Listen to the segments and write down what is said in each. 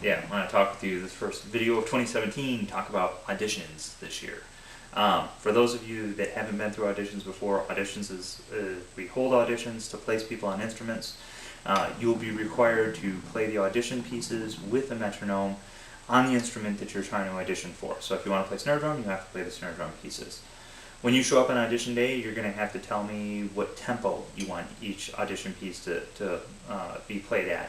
Yeah, I want to talk with you this first video of 2017, talk about auditions this year. For those of you that haven't been through auditions before, auditions is, we hold auditions to place people on instruments. You'll be required to play the audition pieces with a metronome on the instrument that you're trying to audition for. So if you want to play snare drum, you have to play the snare drum pieces. When you show up on audition day, you're going to have to tell me what tempo you want each audition piece to be played at.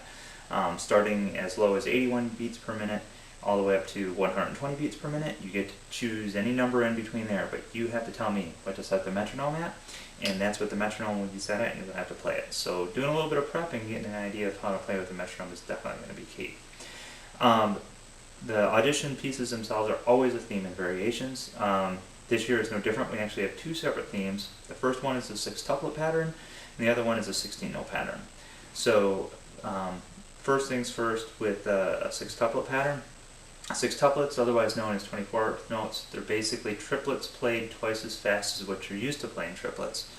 Starting as low as 81 beats per minute all the way up to 120 beats per minute. You get to choose any number in between there, but you have to tell me what to set the metronome at, and that's what the metronome will be set at, and you'll have to play it. So doing a little bit of prep and getting an idea of how to play with the metronome is definitely going to be key. The audition pieces themselves are always a theme and variations. This year is no different. We actually have two separate themes. The first one is the sextuplet pattern, and the other one is a 16-note pattern. So first things first with a sextuplet pattern. Sextuplets, otherwise known as 24th notes, they're basically triplets played twice as fast as what you're used to playing triplets.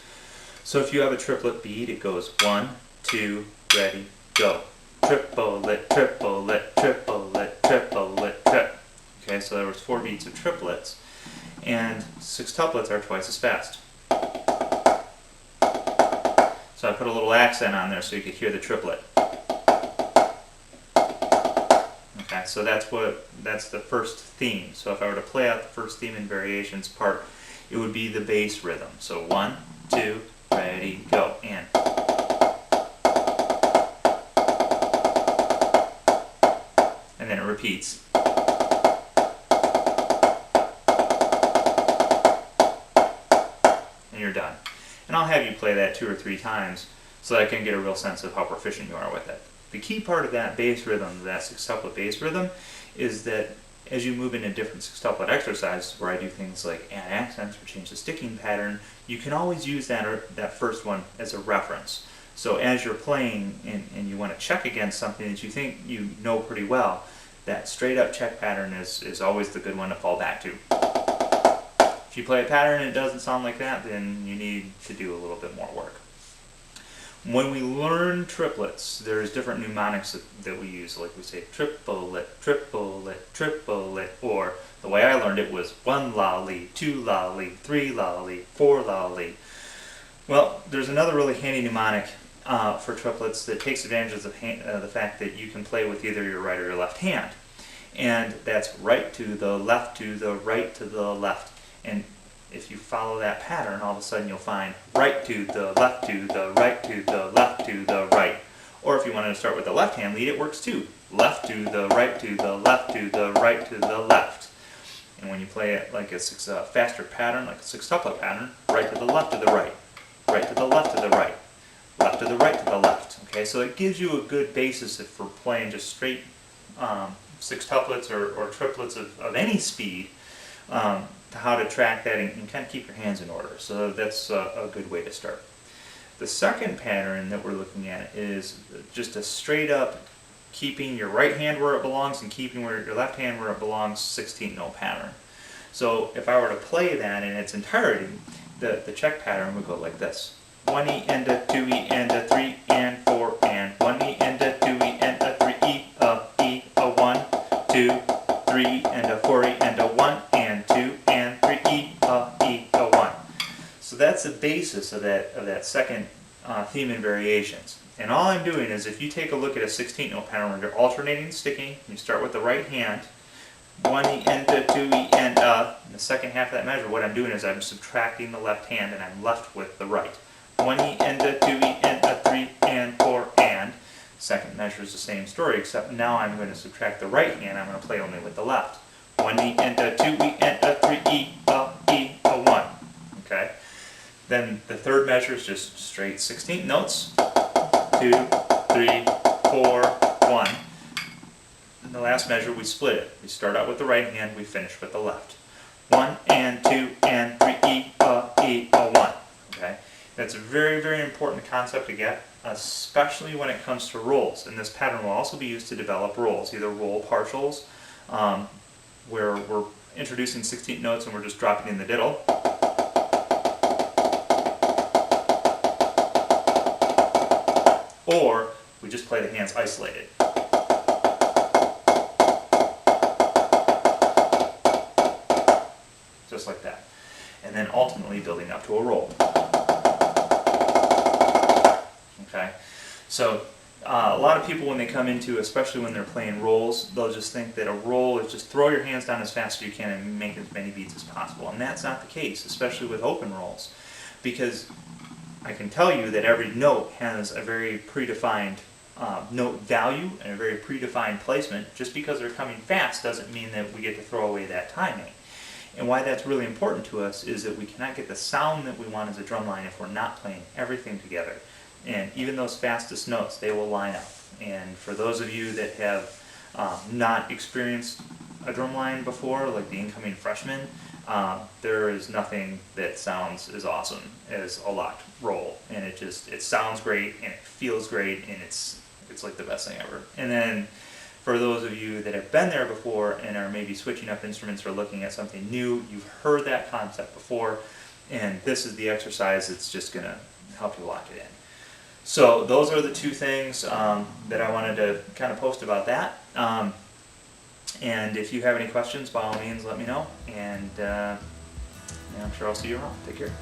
So if you have a triplet beat, it goes 1, 2, ready, go. Triplet, triplet, triplet, triplet, trip. Okay, so there was 4 beats of triplets, and sextuplets are twice as fast. So I put a little accent on there so you could hear the triplet. Okay, so that's the first theme. So if I were to play out the first theme and variations part, it would be the bass rhythm. So 1, 2, ready, go, and. And then it repeats. And you're done. And I'll have you play that 2 or 3 times so that I can get a real sense of how proficient you are with it. The key part of that bass rhythm, that sextuplet bass rhythm, is that as you move into different sextuplet exercises where I do things like add accents or change the sticking pattern, you can always use that first one as a reference. So as you're playing and you want to check against something that you think you know pretty well, that straight up check pattern is always the good one to fall back to. If you play a pattern and it doesn't sound like that, then you need to do a little bit more work. When we learn triplets, there's different mnemonics that we use, like we say triplet, triplet, triplet, or the way I learned it was 1 lolly, 2 lolly, 3 lolly, 4 lolly. Well, there's another really handy mnemonic for triplets that takes advantage of the fact that you can play with either your right or your left hand. And that's right to the left to the right to the left. And if you follow that pattern, all of a sudden you'll find right to the left to the right to the left to the right. Or if you wanted to start with the left hand lead, it works too. Left to the right to the left to the right to the left. And when you play it like a faster pattern, like a sextuplet pattern, right to the left to the right, right to the left to the right, left to the right to the left. Okay, so it gives you a good basis for playing just straight sextuplets or triplets of any speed. How to track that and kind of keep your hands in order. So that's a good way to start. The second pattern that we're looking at is just a straight up keeping your right hand where it belongs and keeping your left hand where it belongs 16-note pattern. So if I were to play that in its entirety, the check pattern would go like this. 1E and a 2E and a 3 and 4 and 1E and a 2E and a 3E a 1, 2, 3 and a 4E and a 1 and 2 and 3 E a 1. So that's the basis of that second theme and variations. And all I'm doing is, if you take a look at a 16-note pattern where you're alternating sticking, you start with the right hand, 1E and a 2E and in the second half of that measure, what I'm doing is I'm subtracting the left hand and I'm left with the right. 1E and a 2E and a 3 and 4 and. Second measure is the same story, except now I'm going to subtract the right hand. I'm going to play only with the left. 1E and a 2E and a 3E a 1. Okay. Then the third measure is just straight 16th notes. 2, 3, 4, 1. And the last measure we split it. We start out with the right hand. We finish with the left. 1 and 2 and 3E a 1. Okay. That's a very, very important concept to get, especially when it comes to rolls. And this pattern will also be used to develop rolls, either roll partials, where we're introducing 16th notes and we're just dropping in the diddle. Or we just play the hands isolated. and then ultimately building up to a roll. Okay, so a lot of people when they come into, especially when they're playing rolls, they'll just think that a roll is just throw your hands down as fast as you can and make as many beats as possible, and that's not the case, especially with open rolls, because I can tell you that every note has a very predefined note value and a very predefined placement. Just because they're coming fast doesn't mean that we get to throw away that timing. And why that's really important to us is that we cannot get the sound that we want as a drum line if we're not playing everything together. And even those fastest notes, they will line up. And for those of you that have not experienced a drum line before, like the incoming freshman, there is nothing that sounds as awesome as a locked roll. And it sounds great, and it feels great, and it's like the best thing ever. And then for those of you that have been there before and are maybe switching up instruments or looking at something new, you've heard that concept before, and this is the exercise that's just going to help you lock it in. So those are the two things that I wanted to kind of post about that. And if you have any questions, by all means, let me know. And I'm sure I'll see you around. Take care.